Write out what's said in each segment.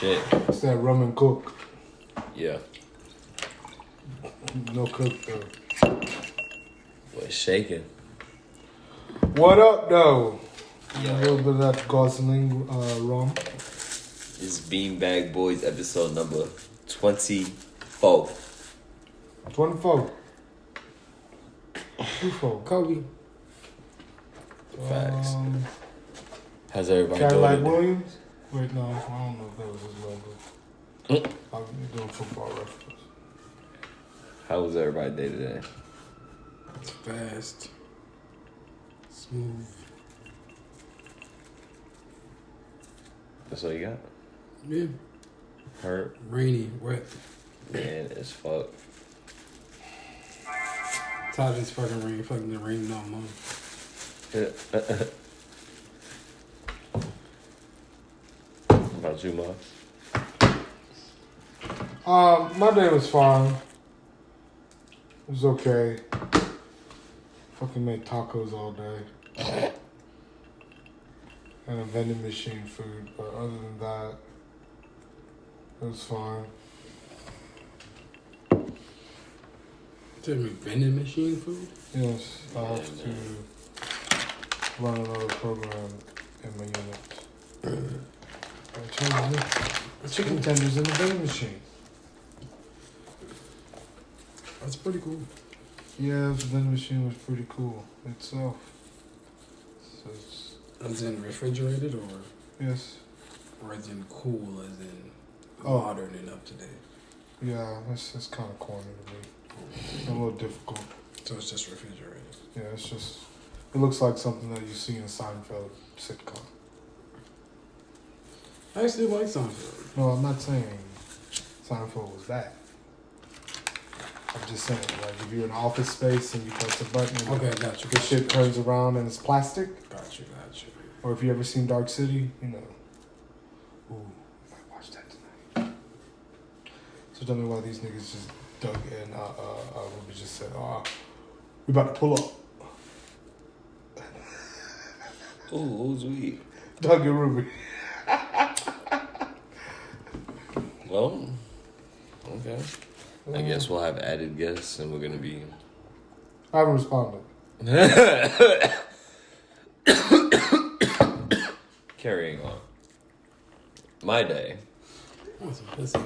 shit. It's that rum and coke. Yeah. No cook though. What's shaking? What up though? Yo. A little bit of that Gosling rum. It's Beanbag Boys episode number 24. 24. 24. Kobe. Facts. How's everybody Cadillac doing? Williams? Wait, no, I don't know if that was his logo. I'm doing football reference. How was everybody's day today? It's fast. Smooth. That's all you got? Yeah. Hurt? Rainy, wet. Man, as fuck. Tired of this fucking rain. Fucking the rain no more. What about you, Ma? My day was fine. It was okay. Fucking made tacos all day. And a vending machine food, but other than that, it was fine. Tell me, vending machine food? Yes, I have to run another program in my unit. I told you, chicken tenders in the vending machine. That's pretty cool. Yeah, the vending machine was pretty cool itself. So it's, As in refrigerated or yes, as in cool, as in Oh. modern and up to date? yeah, that's kind of corny to me. A little difficult. So it's just refrigerated. Yeah, it's just, it looks like something that you see in a Seinfeld sitcom. I actually like Seinfeld. No, I'm not saying Seinfeld was that. I'm just saying, like, if you're in office space and you press a button and Okay, got you. the shit turns around and it's plastic, Got you. or if you ever seen Dark City, you know. Ooh, I might watch that tonight. So tell me why these niggas just dug in, Ruby just said, we about to pull up. Ooh, who's we? Doug and Ruby. Well, okay. I guess we'll have added guests and we're going to be... I haven't responded. Carrying on. My day. That's a pussy.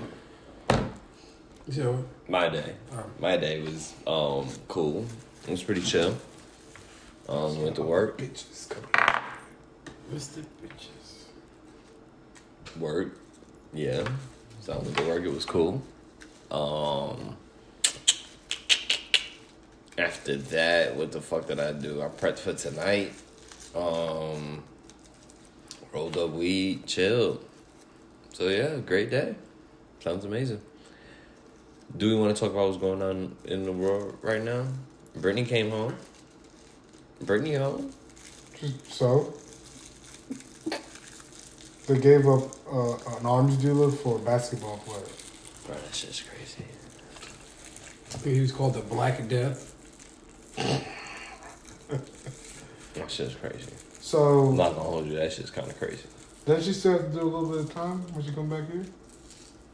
So, My day. My day was cool. It was pretty chill. Went to work. Bitches coming. Mr. Bitches. Work. Yeah. So I went to work. It was cool. After that, what the fuck did I do? I prepped for tonight. Rolled up weed, chilled. So yeah, great day. Sounds amazing. Do we want to talk about what's going on in the world right now? Brittany came home. Brittany home? So, they gave up an arms dealer for a basketball player. Bro, that shit's crazy. He was called the Black Death. That shit's crazy. So, I'm not gonna hold you. That shit's kind of crazy. doesn't she still have to do a little bit of time when she come back here?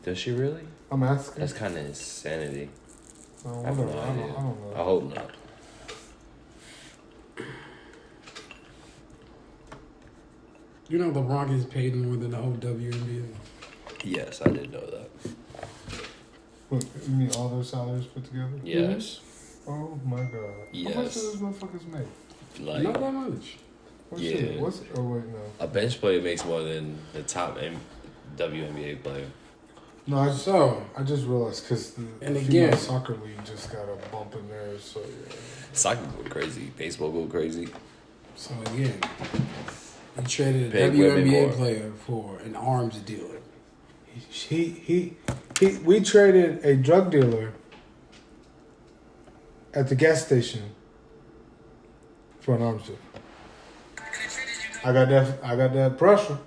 Does she really? I'm asking. That's kind of insanity. Oh, I have whatever. no I idea. don't know. I hope not. You know LeBron gets paid more than the whole WNBA. Yes, I did know that. What, you mean all their salaries put together? Yes. Oh my god. How much do Yes. those motherfuckers make? Like, Not that much. What's Yeah. it? What's? Oh wait, no. a bench player makes more than the top WNBA player. No, I just realized because the And female again- soccer league just got a bump in there. So yeah. Soccer go crazy. Baseball go crazy. So again, he traded a Pay women WNBA more. player for an arms dealer. We traded a drug dealer at the gas station for an arms deal. I got that pressure.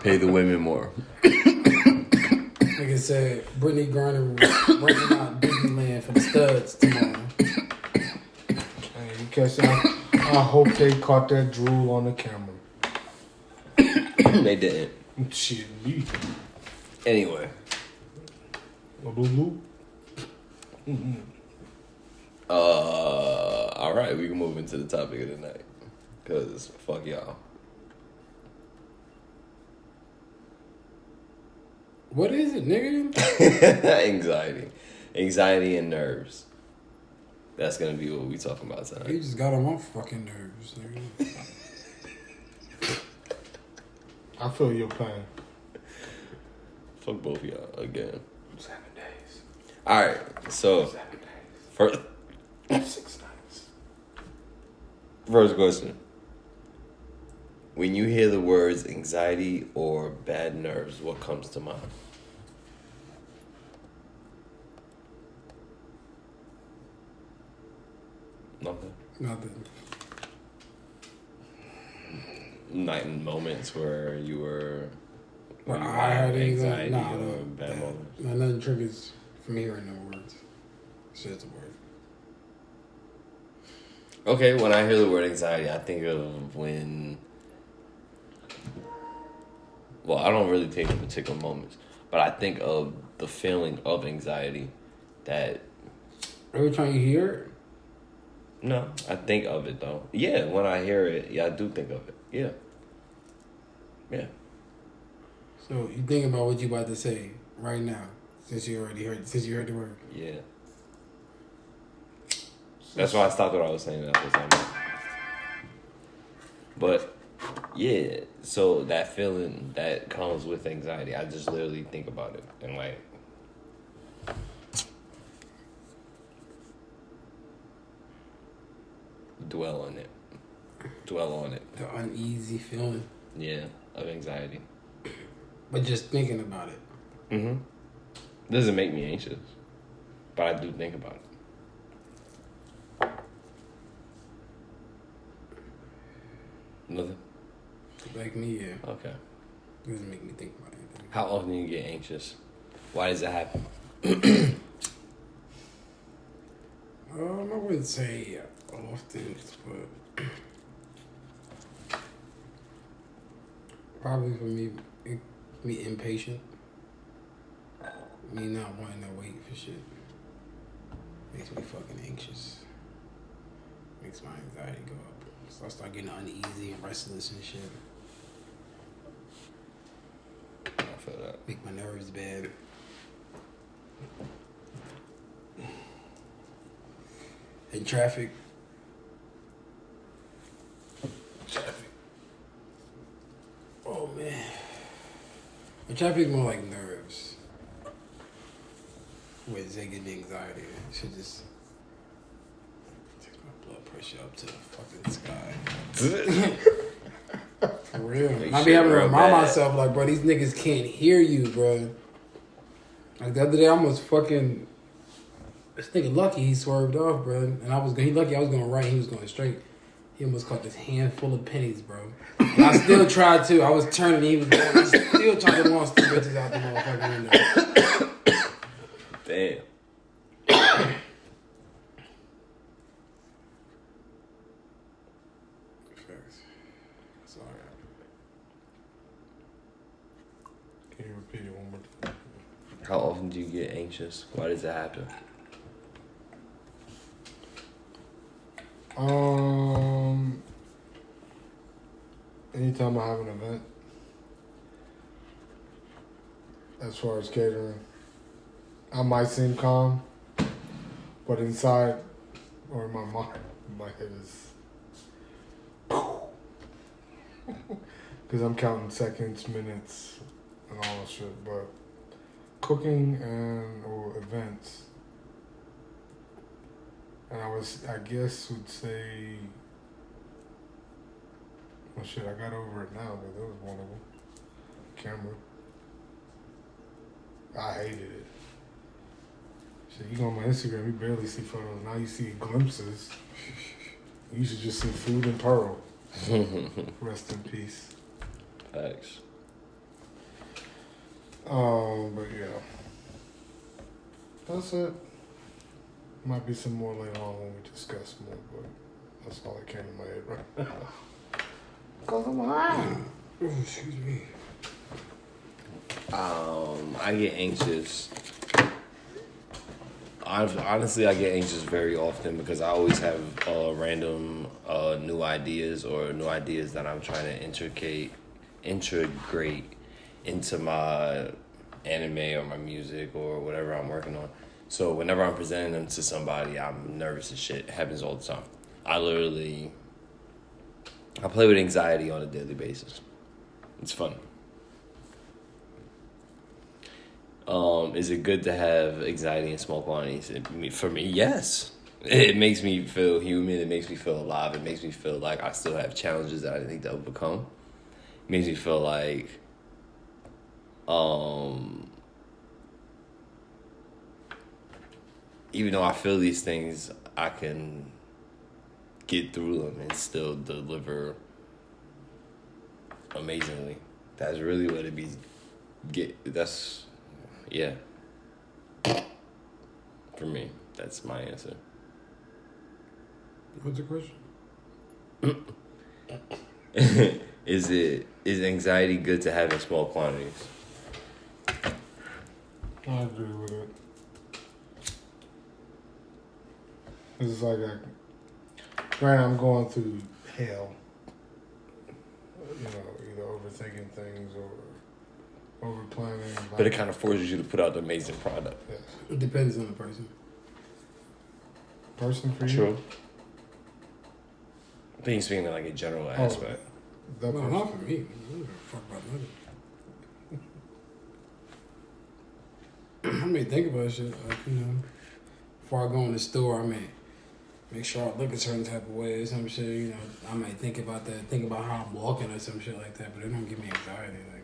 Pay the women more. Nigga said Brittany Griner was renting out Disneyland for the studs tomorrow. Hey, you catch that? I hope they caught that drool on the camera. They didn't. Shit, me. Anyway. Blue. All right, we can move into the topic of the night. Cause fuck y'all. What is it, nigga? Anxiety and nerves. That's gonna be what we talking about tonight. You just got on my fucking nerves, nigga. I feel your pain. Fuck both of y'all again. 7 days. All right, so 7 days. first 6 nights. first question. When you hear the words anxiety or bad nerves, what comes to mind? Nothing. Nothing. Night moments where you were. Well, you I had anxiety nah, or bad moments. Nah, nothing triggers from hearing no words. It's just a word. Okay, when I hear the word anxiety, I think of when. Well, I don't really think of particular moments, but I think of the feeling of anxiety that. Every time you hear it, No, I think of it though. Yeah, when I hear it, yeah, I do think of it. Yeah. Yeah. so you think about what you about to say right now, since you heard the word. Yeah. That's why I stopped what I was saying. That was like, but yeah, so that feeling that comes with anxiety, I just literally think about it and like dwell on it. Dwell on it. The uneasy feeling, Yeah, of anxiety. but just thinking about it. Mm-hmm. Doesn't make me anxious, but I do think about it. Nothing? Like me, yeah. Okay. It doesn't make me think about anything. How often do you get anxious? Why does it happen? I wouldn't say often, but probably for me, me impatient. Me not wanting to wait for shit makes me fucking anxious. Makes my anxiety go up. So I start getting uneasy and restless and shit. I feel that. Make my nerves bad. And traffic. Oh man. And traffic more like nerves. With they get the anxiety. It should just take my blood pressure up to the fucking sky. For real. Make I be shit having to real remind bad. myself, like, bro, these niggas can't hear you, bro. Like the other day, I almost fucking. This nigga lucky he swerved off, bro. And he lucky I was going right, he was going straight. He almost caught this handful of pennies, bro. And I still tried to. I was turning, he was going. I still trying to launch the bitches out the motherfucking window. Damn. Sorry. Can you repeat it one more time? How often do you get anxious? Why does it happen? Anytime I have an event, as far as catering, I might seem calm, but inside or in my mind, my head is because I'm counting seconds, minutes, and all that shit. But cooking or events, and I guess would say. Well, shit, I got over it now, but that was one of them. Camera. I hated it. Shit, you go on my Instagram, you barely see photos. Now you see glimpses. You should just see food and pearl. Rest in peace. Facts. But yeah. That's it. Might be some more later on when we discuss more, but that's all that came to my head right now. Cause I'm high. Oh, excuse me. I get anxious. Honestly, I get anxious very often because I always have random new ideas or new ideas that I'm trying to integrate into my anime or my music or whatever I'm working on. So whenever I'm presenting them to somebody, I'm nervous as shit. It happens all the time. I play with anxiety on a daily basis. It's fun. Is it good to have anxiety in small quantities? For me, yes. It makes me feel human. It makes me feel alive. It makes me feel like I still have challenges that I need to overcome. It makes me feel like, even though I feel these things, I can get through them and still deliver amazingly. That's really what it be. Yeah. For me, that's my answer. What's the question? Is anxiety good to have in small quantities? I agree with it. It's like right now I'm going through hell. You know, either overthinking things or over planning. But it kind of forces you to put out an amazing product. Yes. It depends on the person. Person for you? True. I think you're speaking in like a general aspect. That Well, person. not for me. I don't give a fuck about nothing. I may think about shit. Like, you know, before I go in the store, I may make sure I look a certain type of way or some shit. You know, I might think about that, think about how I'm walking or some shit like that, but it don't give me anxiety. Like,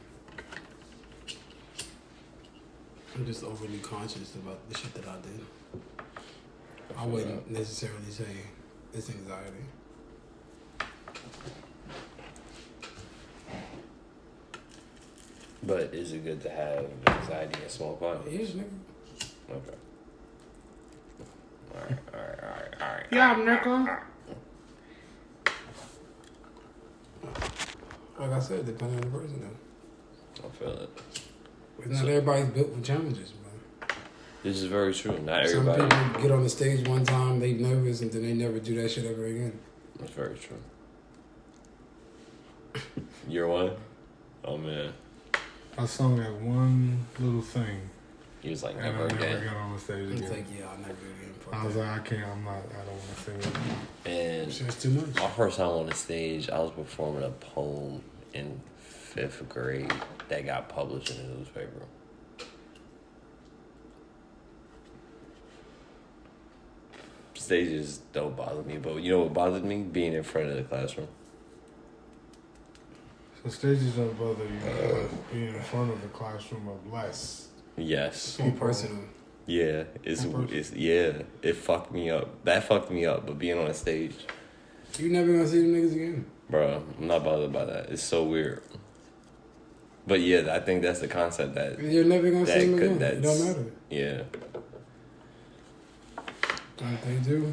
I'm just overly conscious about the shit that I did. I wouldn't necessarily say it's anxiety. But is it good to have anxiety in small quantities? Yeah, nigga. Okay. Alright. Yeah, nigga. Like I said, depending on the person, though. I feel it. Not everybody's built for challenges, bro. This is very true. Not Some everybody. people get on the stage one time, they nervous, and then they never do that shit ever again. That's very true. You're one? Oh, man. I sung that one little thing. He was like, And never I never again. got on the stage It's again. like, yeah, I'll never do it again. Fuck I was that. like, I don't want to sing it. And Shit, it's too much. my first time on the stage, I was performing a poem in 5th grade that got published in the newspaper. Stages don't bother me, but you know what bothered me? Being in front of the classroom. So stages don't bother you because being in front of the classroom of less. Yes. It's personal. Yeah. It fucked me up. That fucked me up, but being on a stage, You never gonna see them niggas again. bro, I'm not bothered by that. It's so weird. But yeah, I think that's the concept that You're never gonna see them again. It that's don't matter. yeah. Don't they do?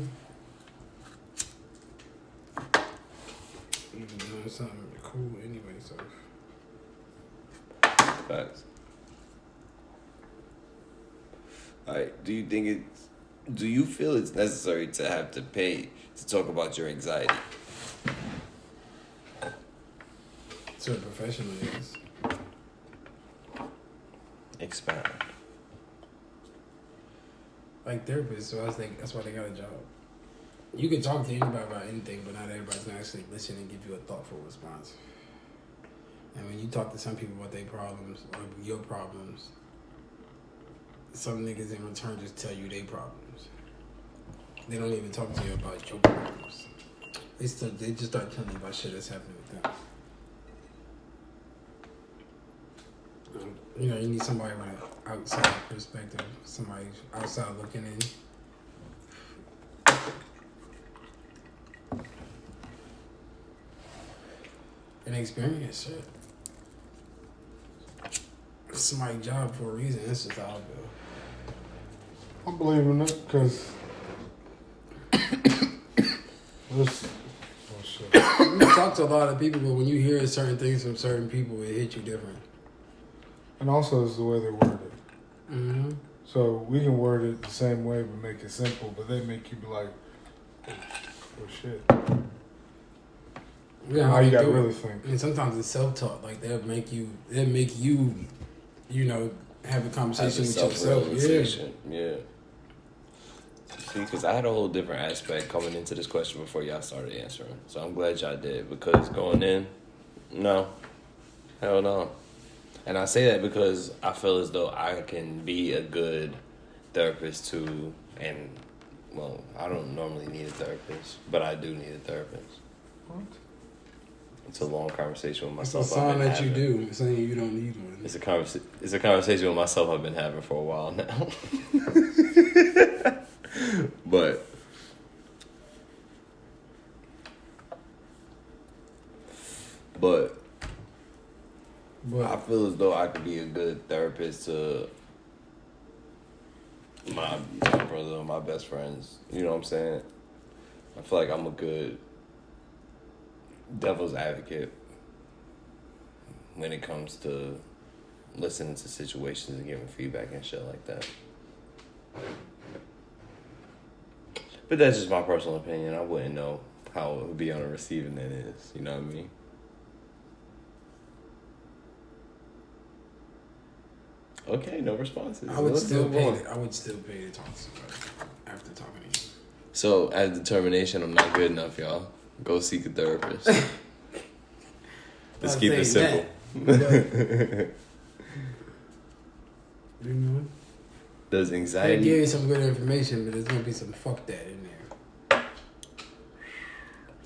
You been doing something cool anyway, so. Facts. Alright, do you feel it's necessary to have to pay to talk about your anxiety? To a professional, yes. Expound. Like therapists, so I was like, that's why they got a job. You can talk to anybody about anything, but not everybody's gonna actually listen and give you a thoughtful response. And when you talk to some people about their problems or your problems, some niggas in return just tell you their problems. They don't even talk to you about your problems. They just start telling you about shit that's happening with them. You know, you need somebody with an outside perspective, somebody outside looking in. An experience, shit. It's somebody's job for a reason. That's just how I feel. I believe in it because oh shit. you talk to a lot of people, but when you hear certain things from certain people, it hits you different. And also, it's the way they word it. Mm-hmm. So we can word it the same way, but make it simple. But they make you be like, oh shit. Yeah, Now you got to really think. And sometimes it's self-taught. Like they'll make you, you know, have a conversation with yourself. Yeah. See, because I had a whole different aspect coming into this question before y'all started answering. So I'm glad y'all did, because going in, no. Hell no. And I say that because I feel as though I can be a good therapist too. And, well, I don't normally need a therapist, but I do need a therapist. What? It's a long conversation with It's myself. a sign that you do. It's saying you don't need one. It's a conversation with myself I've been having for a while now. But I feel as though I could be a good therapist to my brother, my best friends. You know what I'm saying? I feel like I'm a good devil's advocate when it comes to listening to situations and giving feedback and shit like that. But that's just my personal opinion. I wouldn't know how it would be on the receiving end is. You know what I mean? Okay, no responses. I would still pay to talk to somebody after talking to you. So, as determination, I'm not good enough, y'all. Go seek a therapist. Let's keep it simple. You know? Does They anxiety... give you some good information, but there's going to be some fuck that in there.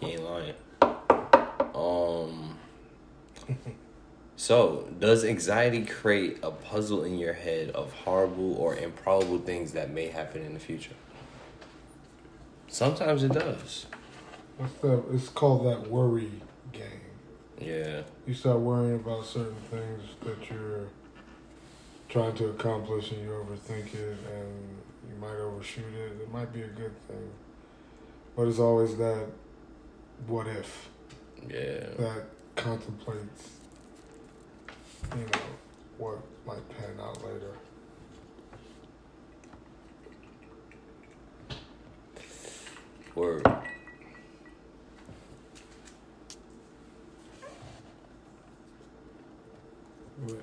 He ain't lying. So, does anxiety create a puzzle in your head of horrible or improbable things that may happen in the future? Sometimes it does. It's called that worry game. Yeah. You start worrying about certain things that you're trying to accomplish and you overthink it and you might overshoot it. It might be a good thing. But it's always that what if. Yeah. That contemplates, what might pan out later. Word. What?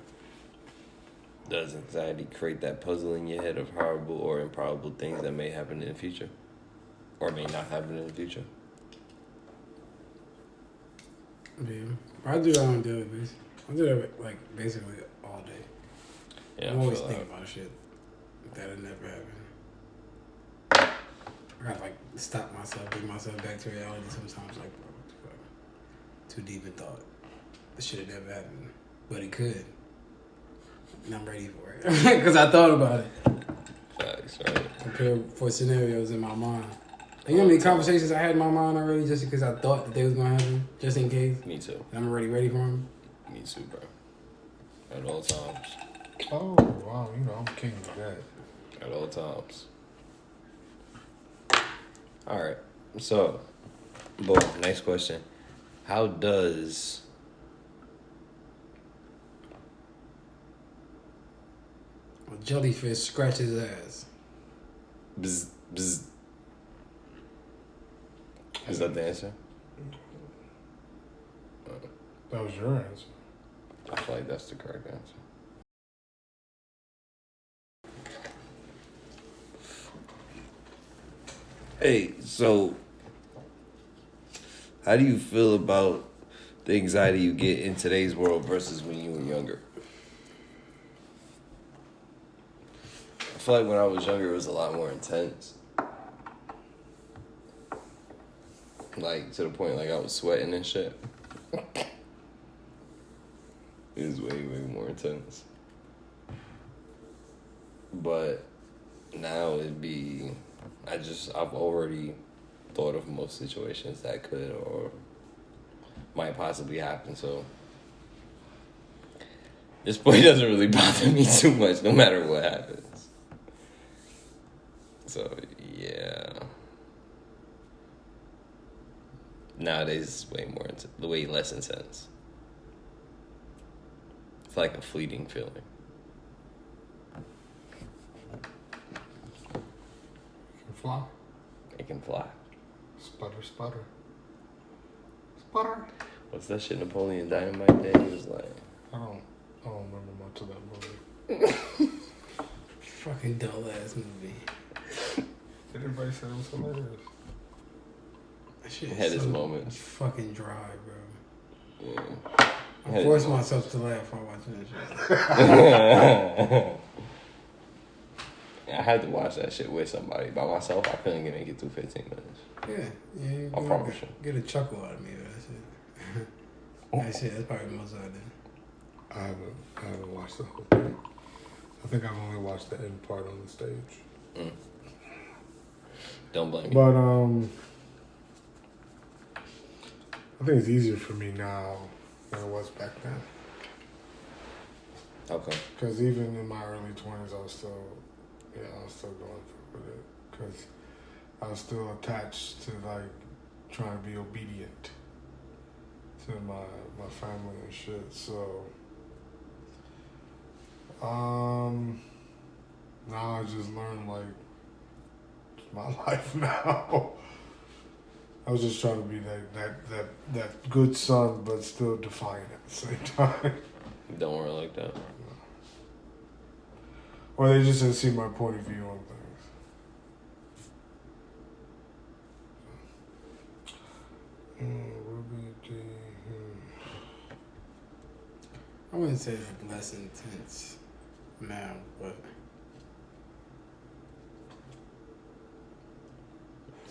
Does anxiety create that puzzle in your head of horrible or improbable things that may happen in the future? Or may not happen in the future? Yeah. I do that on a daily basis. I do that basically all day. Yeah, I'm always thinking about shit that'll never happen. I gotta stop myself, bring myself back to reality sometimes. Bro, what the fuck? Too deep in thought. This shit had never happened, but it could. And I'm ready for it because I thought about it. Facts, right? Prepare for scenarios in my mind. You know how many conversations I had in my mind already just because I thought that they was gonna happen, just in case. Me too. And I'm already ready for them. Me too, bro. At all times. Oh, wow, I'm king of that. At all times. Alright. So, boy, next question. How does A jellyfish scratch his ass? bzz, bzz. Is that the answer? That was your answer. I feel like that's the correct answer. Hey, so how do you feel about the anxiety you get in today's world versus when you were younger? I feel like when I was younger, it was a lot more intense. Like, to the point, I was sweating and shit. It was way, way more intense. But now it'd be... I've already thought of most situations that could or might possibly happen, so this point doesn't really bother me too much no matter what happens. So, yeah. Nowadays, it's way less intense. It's like a fleeting feeling. You can fly. It can fly. Sputter, sputter. Sputter. What's that shit Napoleon Dynamite did? It was like... I don't remember much of that movie. Fucking dull ass movie. Everybody said it was hilarious. That shit It had is its so moments. fucking dry, bro. Yeah. I forced myself to laugh while watching that shit. I had to watch that shit with somebody. By myself, I couldn't make it through 15 minutes. Yeah. I promise you. Get a chuckle out of me, that shit. That shit, that's probably the most I did. I haven't watched the whole thing. I think I've only watched the end part on the stage. Don't blame me. But I think it's easier for me now than it was back then. Okay. Because even in my early 20s, I was still going through with it. Because I was still attached to like trying to be obedient to my family and shit. So now I just learned like it's my life now. I was just trying to be that good son, but still defiant at the same time. Don't worry like that. Or they just didn't see my point of view on things. Ruby D. I wouldn't say it's less intense now, but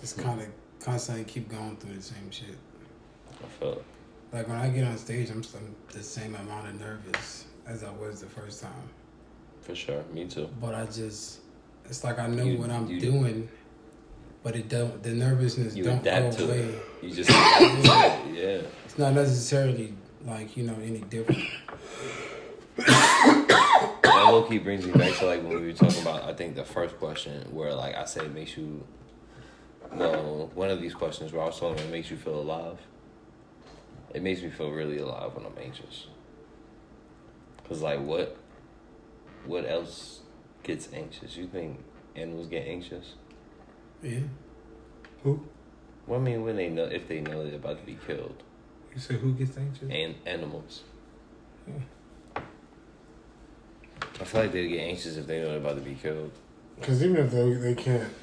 just kind of constantly keep going through the same shit. I felt. Like when I get on stage, I'm still the same amount of nervous as I was the first time. For sure. Me too. But it's like I know what I'm doing, but the nervousness You don't adapt go to away. it. You just adapt to it. Yeah. It's not necessarily like, any different. That low-key brings me back to like when we were talking about, I think the first question where like I said it makes you, one of these questions where I was talking about it makes you feel alive. It makes me feel really alive when I'm anxious. Cause like what else gets anxious? You think animals get anxious? Yeah. Who? Well, I mean, if they know they're about to be killed. You said who gets anxious? And animals. Yeah. I feel like they get anxious if they know they're about to be killed. Because even if they can't,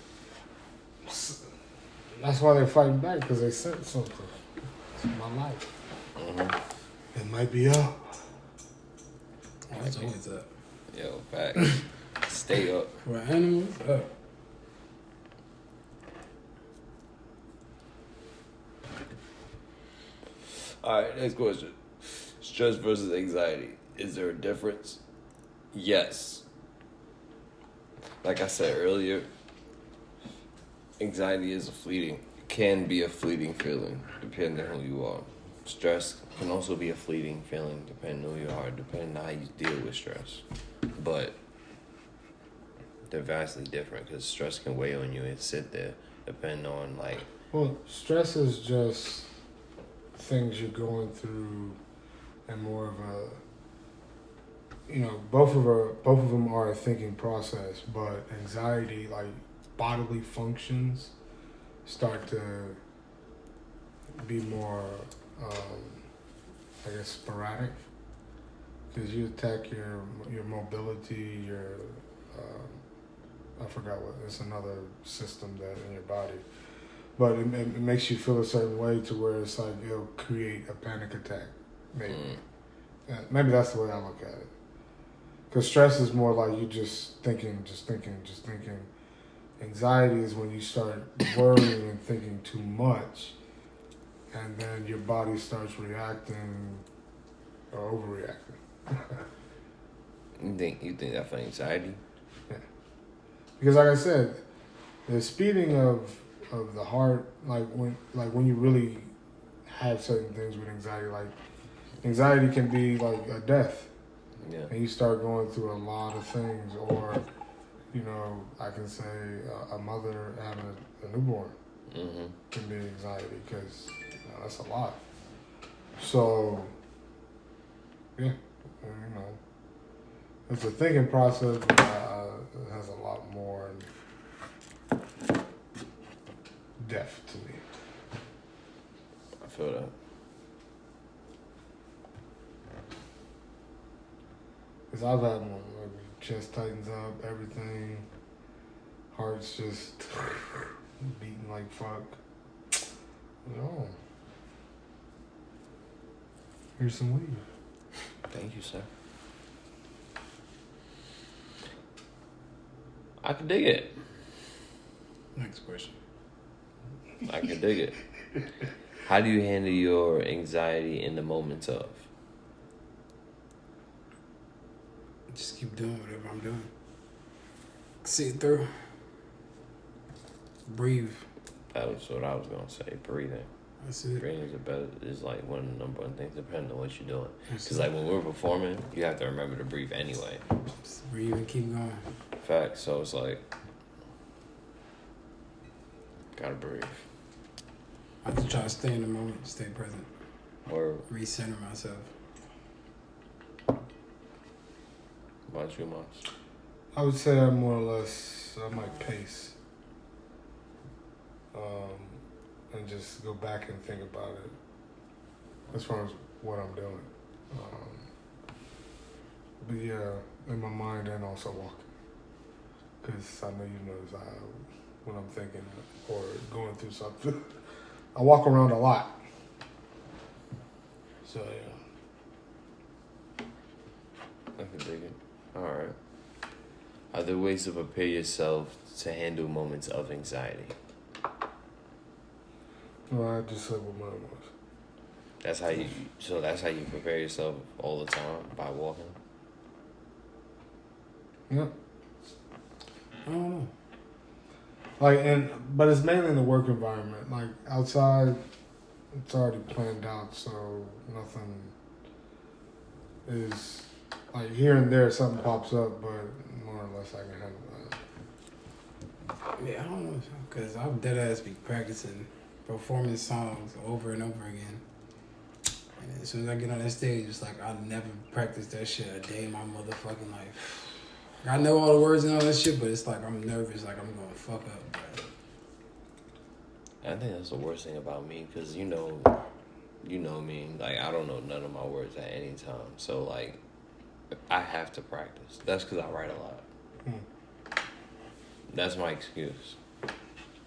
that's why they're fighting back, because they sense something. It's my life. Mm-hmm. It might be up. Oh, it's always up. Yo, back. Stay up. For animals, up. Alright, next question. Stress versus anxiety. Is there a difference? Yes. Like I said earlier, anxiety can be a fleeting feeling, depending on who you are. Stress can also be a fleeting feeling, depending on who you are, depending on how you deal with stress. But they're vastly different, because stress can weigh on you and sit there, depending on like... Well, stress is just things you're going through, and more of a, both of them are a thinking process, but anxiety, like bodily functions, start to be more, I guess, sporadic, because you attack your mobility, I forgot what, it's another system that in your body. But it makes you feel a certain way to where it's like it'll create a panic attack, maybe. Maybe that's the way I look at it. Because stress is more like you just thinking. Anxiety is when you start worrying and thinking too much, and then your body starts reacting or overreacting. You think that's for anxiety? Yeah. Because like I said, the speeding of the heart, like when you really have certain things with anxiety, like anxiety can be like a death. Yeah. And you start going through a lot of things, or, I can say a mother having a newborn can be anxiety, because that's a lot. So, yeah, you know, it's a thinking process, but it has a lot more depth to me. I feel that. Because I've had one where chest tightens up, everything, heart's just beating like fuck. No. Here's some weed. Thank you, sir. I can dig it. Next question. I can dig it. How do you handle your anxiety in the moments of? Just keep doing whatever I'm doing. See it through. Breathe. That was what I was gonna say. Breathing. That's it. Breathing is like one of the number one things, depending on what you're doing. That's Because it. like when we're performing, you have to remember to breathe anyway. Just breathe and keep going. Facts. So it's like gotta breathe. I just try to stay in the moment, stay present, Or recenter myself. about you, Moss? I would say I'm more or less, I might pace. And just go back and think about it as far as what I'm doing. But yeah, in my mind and also walking. Because I know you notice when I'm thinking or going through something, I walk around a lot. So yeah. I can dig it. Alright. Are there ways to prepare yourself to handle moments of anxiety? Well, I just said what mine was. That's how you prepare yourself all the time, by walking? Yep. I don't know. But it's mainly in the work environment. Like outside, it's already planned out, so nothing is like here and there something pops up, but more or less I can handle that. Yeah, I don't know. Because I'm dead ass be practicing performing songs over and over again. And as soon as I get on that stage, it's like I never practiced that shit a day in my motherfucking life. I know all the words and all that shit, but it's like I'm nervous, like I'm gonna fuck up. Bro. I think that's the worst thing about me, because you know me. Like, I don't know none of my words at any time. So, like, I have to practice. That's because I write a lot. That's my excuse.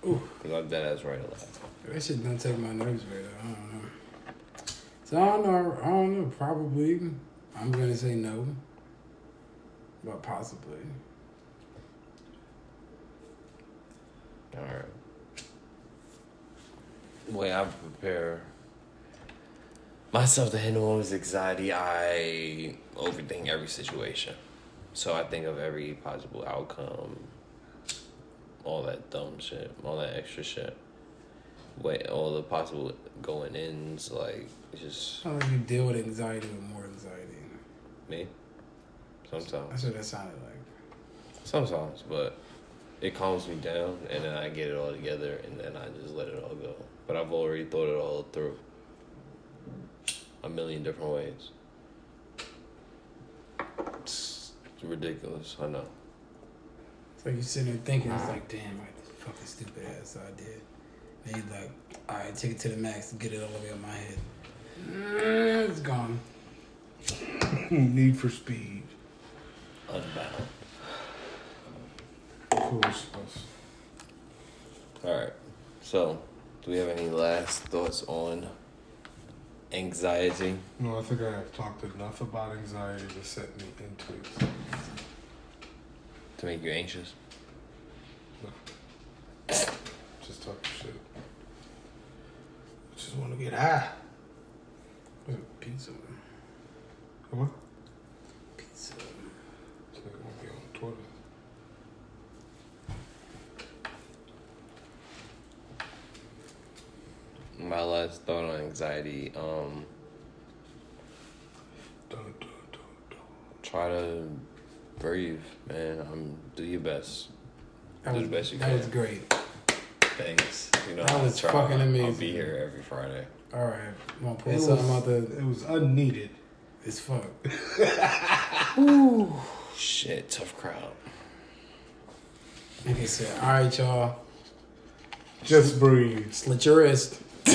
Because I'm dead ass write a lot. That shit don't take my nerves away, though. I don't know. So, I don't know. Probably. I'm gonna say no. But possibly. Alright. The way I prepare myself to handle moments of anxiety, I overthink every situation. So I think of every possible outcome, all that dumb shit, all that extra shit. All the possible going ins, like, just... How do you deal with anxiety with more anxiety? Me? Sometimes. That's what that sounded like. Sometimes, but it calms me down, and then I get it all together, and then I just let it all go. But I've already thought it all through a million different ways. It's ridiculous, I know. So you sitting there thinking, it's like, damn, I this fucking stupid ass I did. And you like, all right, take it to the max and get it all the way up my head. It's gone. Need for Speed. Unbound. Foolishness. Alright, so, do we have any last thoughts on anxiety? No, I think I have talked enough about anxiety to set me into it. To make you anxious? Just talking shit. Just want to get high. Pizza. What? Pizza. So it won't be on Twitter. My last thought on anxiety, try to breathe, man. Do your best. Do the best you can. That was great. Thanks. You know, That was I'll fucking amazing. I'll be here every Friday. All right, I'm gonna pull something out the. It was unneeded. It's fuck. Ooh, shit, tough crowd. Nigga said, all right, y'all. Just breathe. Slit your wrist. Nah,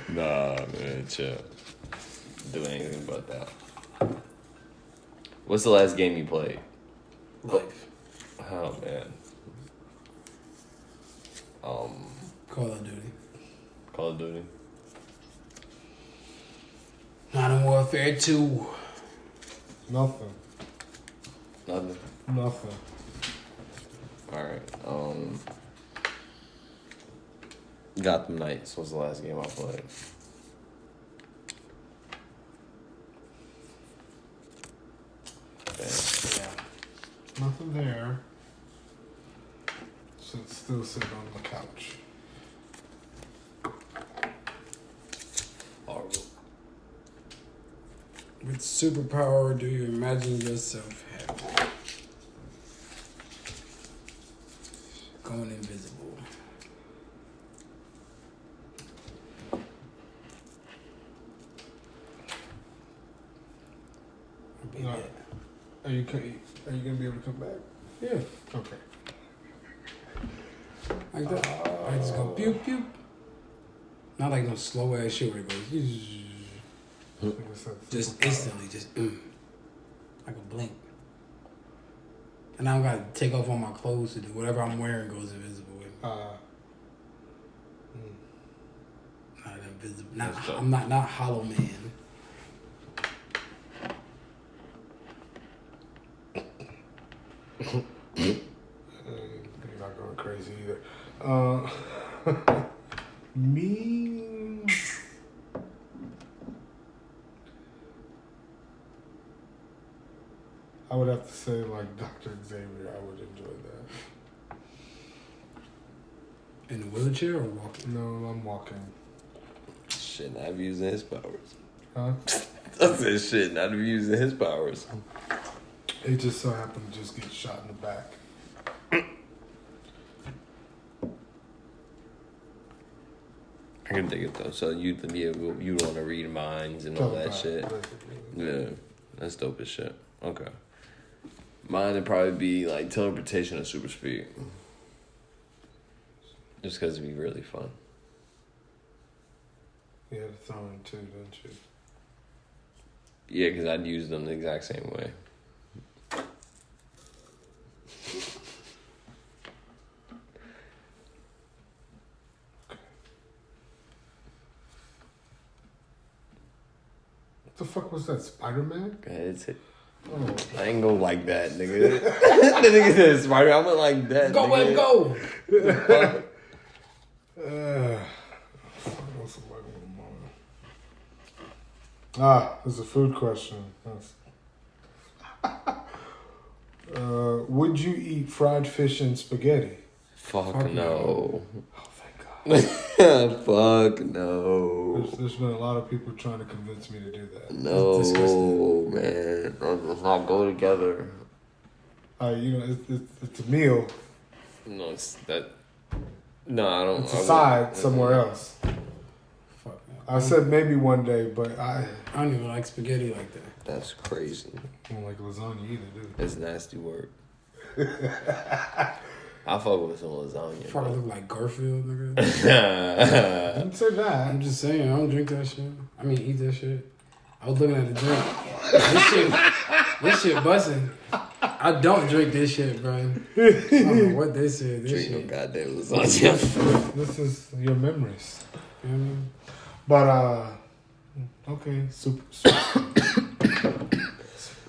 man, chill. Do anything but that. What's the last game you played? Life. Oh man. Call of Duty. Call of Duty. Modern Warfare 2. Nothing. Nothing. Nothing. All right. Gotham Knights was the last game I played. Yeah. Nothing there. So it's still sitting on the couch. Horrible. What superpower do you imagine yourself having? Going invisible. I'll be No. dead. Are you gonna be able to come back? Yeah, Okay. like that. I just go pew pew. Not like no slow ass shit where it goes. Just instantly, like a blink. And I don't gotta take off all my clothes to do whatever I'm wearing goes invisible with me. Not invisible. I'm not Hollow Man. You're not going crazy either. Me. I would have to say like Dr. Xavier. I would enjoy that. In a wheelchair or walking? No, I'm walking. Shit, not using his powers. Huh? I said shit, not using his powers. It just so happened to just get shot in the back. I can dig it though. So you want to read minds and all that shit. Yeah, that's dope as shit. Okay. Mine would probably be like teleportation and super speed. Just because it'd be really fun. You had to throw in two, didn't you? Yeah, because I'd use them the exact same way. What the fuck was that, Spider-Man? Go ahead, it's it. Oh. I ain't go like that, nigga. The nigga said Spider. I went like that. Go, nigga. Web, go! What's the word with mine? There's a food question. Would you eat fried fish and spaghetti? Fuck no. Oh, thank God. Fuck no. There's been a lot of people trying to convince me to do that. No, man. Let's not go together. It's a meal. No, it's that. No, I don't. It's a side somewhere else. Fuck. I said maybe one day, but I don't even like spaghetti like that. That's crazy. don't like lasagna either, dude. That's nasty work. I fuck with some lasagna. Fuck, I look like Garfield, nigga. I didn't say that. I'm just saying, I don't drink that shit. I mean, eat that shit. I was looking at the drink. This shit busting. I don't drink this shit, bro. I don't know what this is. This Drink shit. no goddamn lasagna. This is your memories. You know what I mean? But, okay, super.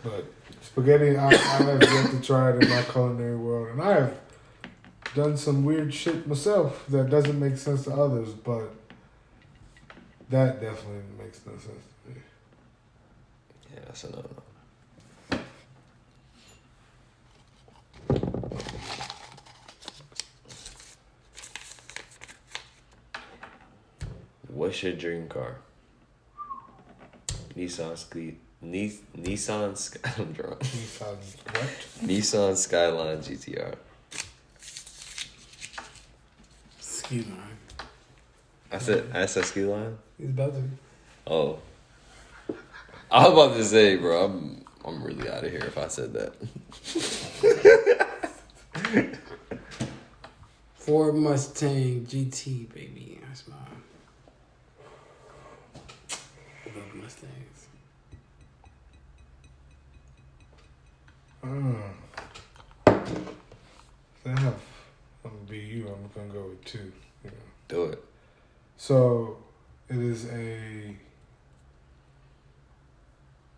But spaghetti, I have yet to try it in my culinary world. And I have done some weird shit myself that doesn't make sense to others, but that definitely makes no sense to me. Yeah, that's a no. What's your dream car? Nissan I'm drunk. Nissan Skyline GTR. Excuse me. I said ski line. He's about to. Oh, I was about to say, bro, I'm really out of here if I said that. Ford Mustang GT, baby. That's mine. I love Mustangs. I'm gonna be you. I'm gonna go with 2. You know. Do it. So it is a.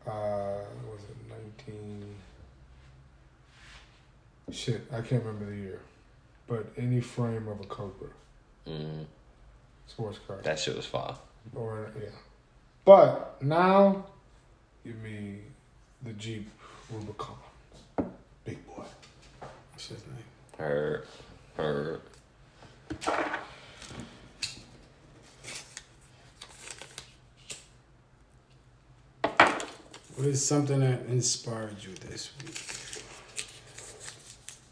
Was it 19? Shit, I can't remember the year, but any frame of a Cobra sports car. That shit was fire. Or yeah, but now give me the Jeep Rubicon, big boy. What's his name? Her. What is something that inspired you this week?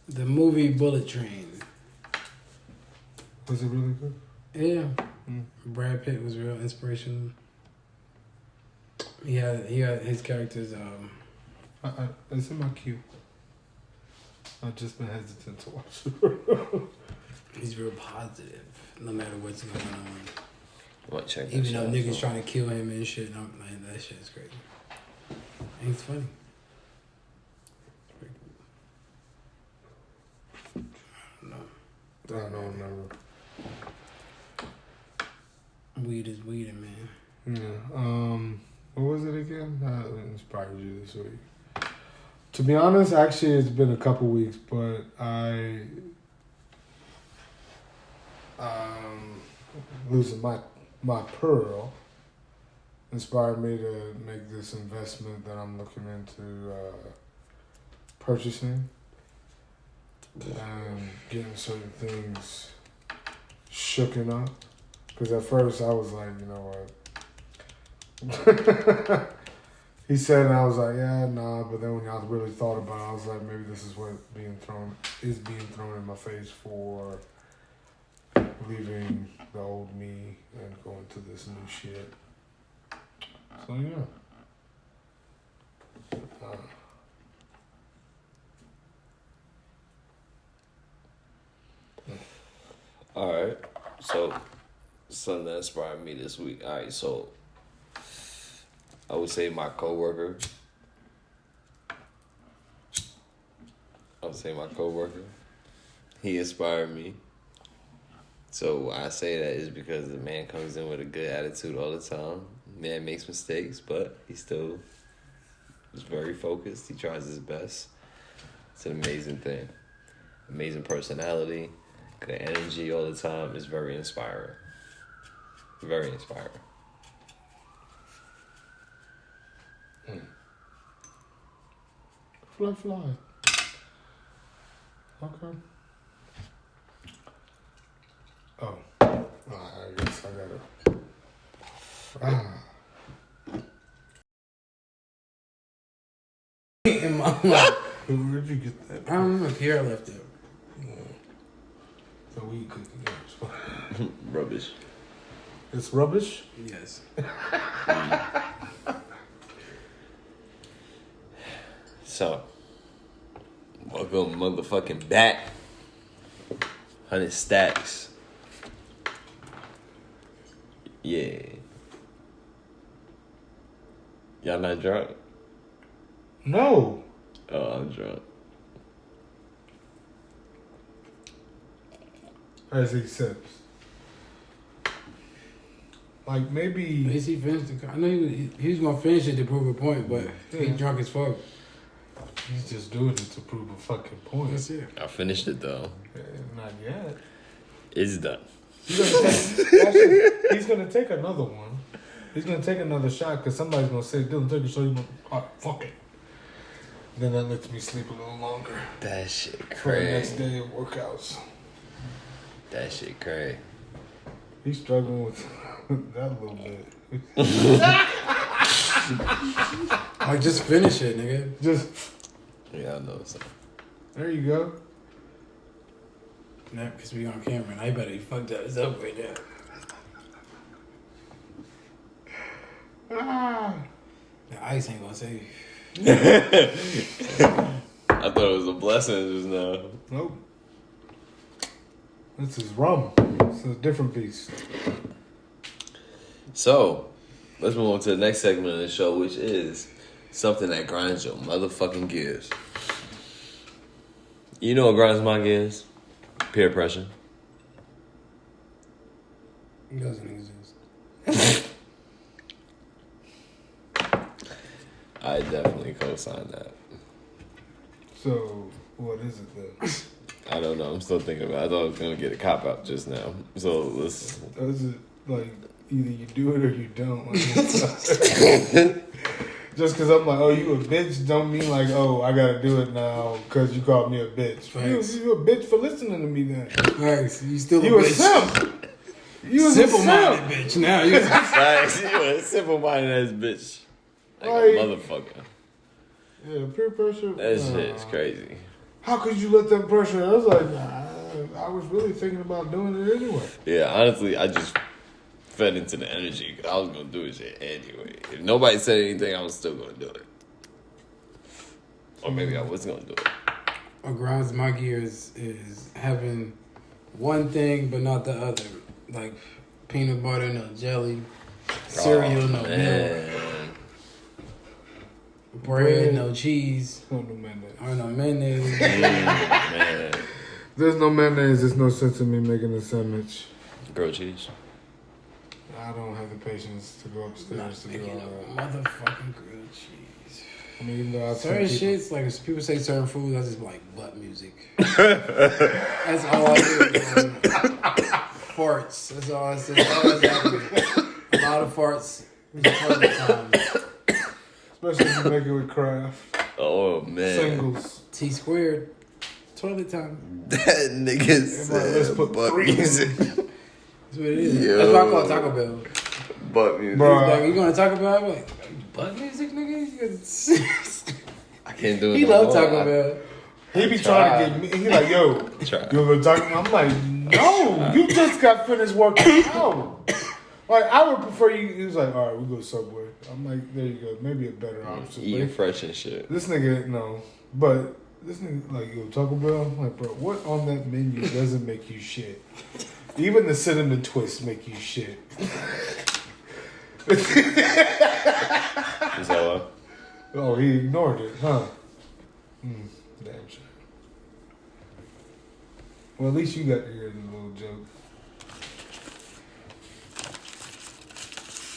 The movie Bullet Train. Was it really good? Yeah. Brad Pitt was real inspirational. He had his characters. It's in my queue. I've just been hesitant to watch it. He's real positive, no matter what's going on. What check? Even though niggas trying to kill him and shit, I'm like, that shit is crazy. And he's funny. I don't remember. Weed is weeding, man. Yeah. What was it again? That inspired you this week. To be honest, actually, it's been a couple weeks, but losing my pearl inspired me to make this investment that I'm looking into purchasing and getting certain things shooken up. Because at first I was like, you know what? He said, and I was like, yeah, nah. But then when I really thought about it, I was like, maybe this is what being thrown in my face for leaving the old me and going to this new shit. So yeah. All right. So, something that inspired me this week. All right. So, I would say my coworker. He inspired me. So I say that is because the man comes in with a good attitude all the time. Man makes mistakes, but he still is very focused. He tries his best. It's an amazing thing. Amazing personality, good energy all the time. Is very inspiring. Very inspiring. Fly. Okay. Oh. I guess I gotta. In my life. Where'd you get that? I don't know if Pierre left it. The weed cookie. Rubbish. It's rubbish? Yes. So, welcome motherfucking back. 100 stacks. Yeah. Y'all not drunk? No. Oh, I'm drunk. As he sips. Like maybe. At least he finished the. I know he was gonna finish it to prove a point, but he drunk as fuck. He's just doing it to prove a fucking point. That's it. I finished it though. Not yet. It's done. He's gonna take another one. He's gonna take another shot because somebody's gonna say, "Dylan, take a shot." He's gonna, fuck it. Then that lets me sleep a little longer. That shit For the next crazy. day of workouts. That shit crazy. He's struggling with that a little bit. Like, just finish it, nigga. Just Yeah, I know. So. there you go. Nah, because we on camera and I better be fucked up. It's up right now. Ah. The ice ain't gonna save you. I thought it was a blessing just now. Nope. This is rum. It's a different beast. So, let's move on to the next segment of the show, which is something that grinds your motherfucking gears. You know what grinds my gears? Peer pressure. It doesn't exist. I definitely co-sign that. So, what is it then? I don't know. I'm still thinking about it. I thought I was going to get a cop-out just now. So, let's... Is it like either you do it or you don't? Like, it's not- just because I'm like, oh, you a bitch, don't mean like, oh, I gotta do it now because you called me a bitch. You a bitch for listening to me then. Thanks. You still You a a bitch. simp. You was Simple-minded bitch. Now you. Nice. You a simple-minded ass bitch. Like a motherfucker. Yeah, peer pressure. That shit's crazy. How could you let that pressure? I was like, nah, I was really thinking about doing it anyway. Yeah, honestly, I just fed into the energy because I was going to do this shit anyway. If nobody said anything, I was still going to do it. Or maybe I was going to do it. What grinds my gears is having one thing but not the other. Like peanut butter, no jelly. Cereal, no milk. Bread, no cheese. No mayonnaise. Or no mayonnaise. Man. There's no mayonnaise. There's no sense in me making a sandwich. Grilled cheese. I don't have the patience to go upstairs Not to do making all no that. motherfucking grilled cheese. I mean, even though I Certain tell people- shits, like if people say certain foods, I just be like butt music. That's all I do. Farts. That's all I say. That's all that's happening. A lot of farts. Toilet time. Especially if you make it with Kraft. Oh, man. Singles. T squared. Toilet time. That nigga said let's put butt 3 music. That's what it is. Yo. That's why I call it Taco Bell. Butt music. Bro. Like, you going to Taco Bell? I'm like, butt music, nigga? I can't do it He no love more. Taco Bell. He be trying to get me. He like, yo, Try. you gonna go talk to me? I'm like, no, you just got finished working out. Like, I would prefer you. He was like, all right, we go Subway. I'm like, there you go, maybe a better option. Eating But fresh and shit. this nigga, no, but this nigga like, yo, Taco Bell. I'm like, bro, what on that menu doesn't make you shit? Even the sit and the twist make you shit. Is that why? Oh, he ignored it, huh? Damn shit. Well, at least you got to hear the little joke.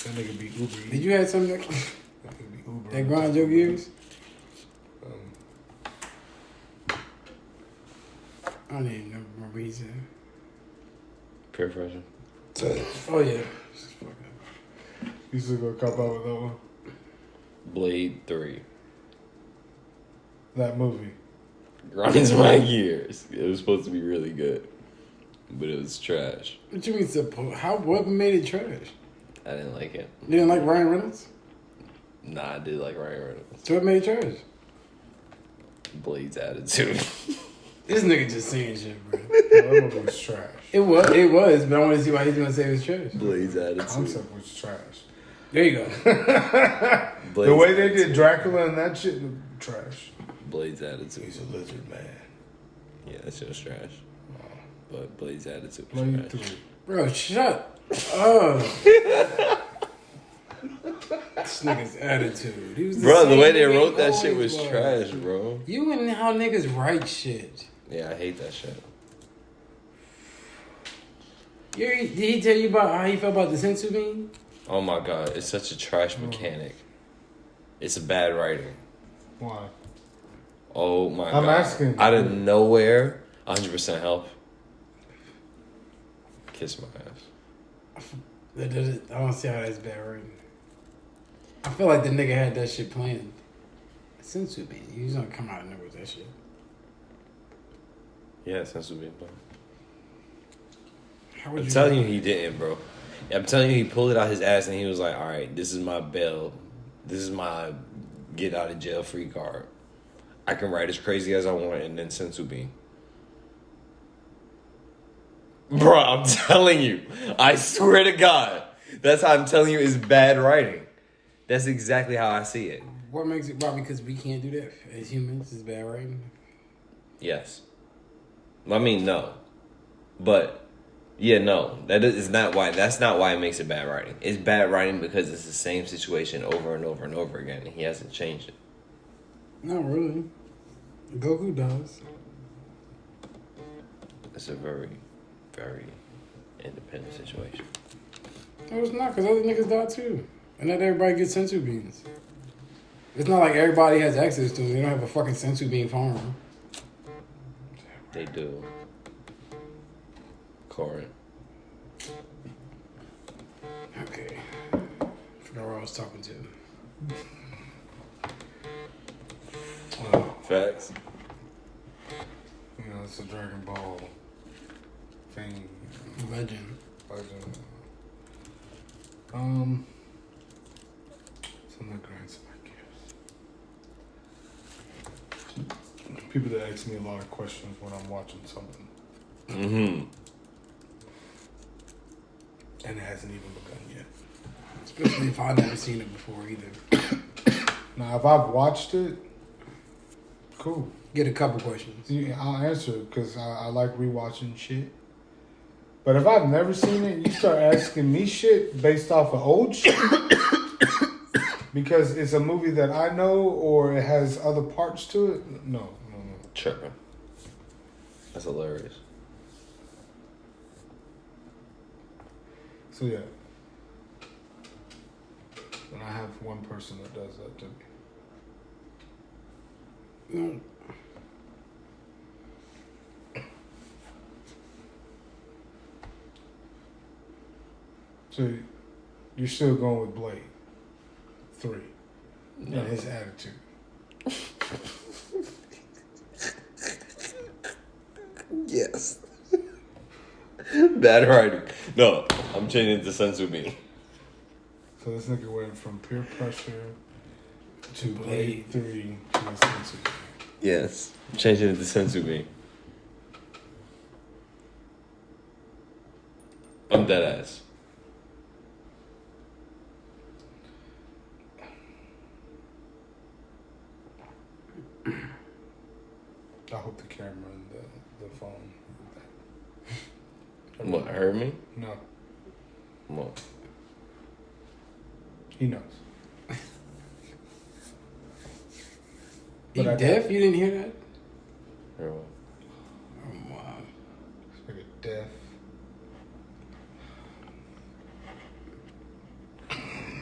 That nigga be Uber. Did you have something That nigga be Uber. that grind your gears? I don't even remember what he said. Peer pressure. Oh, yeah. You still gonna cop out with that one? Blade 3. That movie. Grinds my gears. It was supposed to be really good. But it was trash. What you mean, what made it trash? I didn't like it. You didn't like Ryan Reynolds? Nah, I did like Ryan Reynolds. So what made it trash? Blade's attitude. This nigga just saying shit, bro. That movie was trash. It was, but I want to see why he's gonna say it was trash. Blade's attitude. Concept was trash. There you go. Blade's The way they did attitude. Dracula and that shit was trash. Blade's attitude. He's a lizard man. Yeah, that shit was trash. But Blade's attitude was Blade trash. 3. Bro, shut up. This nigga's attitude. He was Bro, the same way they nigga wrote he that shit always was trash, bro. You and how niggas write shit. Yeah, I hate that shit. Did he tell you about how he felt about the sensu bean? Oh my god, it's such a trash mechanic. It's a bad writing. Why? Oh my I'm god. asking. Out of nowhere, 100% help. Kiss my ass. I don't see how that's bad writing. I feel like the nigga had that shit planned. Sensu bean. He's gonna come out of nowhere with that shit. Yeah, since we've been playing. How would I'm you telling you he didn't, bro. I'm telling you he pulled it out his ass and he was like, alright, this is my bail. This is my get out of jail free card. I can write as crazy as I want and then sensu bean. Bro, I'm telling you. I swear to God. That's how I'm telling you is bad writing. That's exactly how I see it. What makes it bad? Because we can't do that as humans. It's bad writing. Yes. I mean, no. But, yeah, no. That's not why it makes it bad writing. It's bad writing because it's the same situation over and over and over again, and he hasn't changed it. Not really. Goku does. It's a very, very independent situation. No, it's not, because other niggas die too. And not everybody gets sensu beans. It's not like everybody has access to it. They don't have a fucking sensu bean farm. They do. Corin. Okay. Forgot where I was talking to. Facts. You know, it's a Dragon Ball thing. Legend. Something that grants my gifts. People that ask me a lot of questions when I'm watching something. Mm-hmm. And it hasn't even begun yet. Especially if I've never seen it before either. Now, if I've watched it, cool. Get a couple questions. Yeah, I'll answer because I like rewatching shit. But if I've never seen it, you start asking me shit based off of old shit because it's a movie that I know or it has other parts to it. No. Tripping. That's hilarious. So yeah, and I have one person that does that to me. No. So you're still going with Blade 3 No. and his attitude. Yes. Bad writing. No, I'm changing it to sensu bean. So this nigga went from peer pressure to Blade. Blade 3 to Sensu. Yes. I'm changing it to sensu bean. I'm dead ass. I hope the camera and the phone. What, hurt me? No, What? he knows. You But I deaf? You didn't hear that? Or what? Oh, wow. This nigga deaf.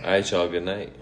Alright, y'all, good night.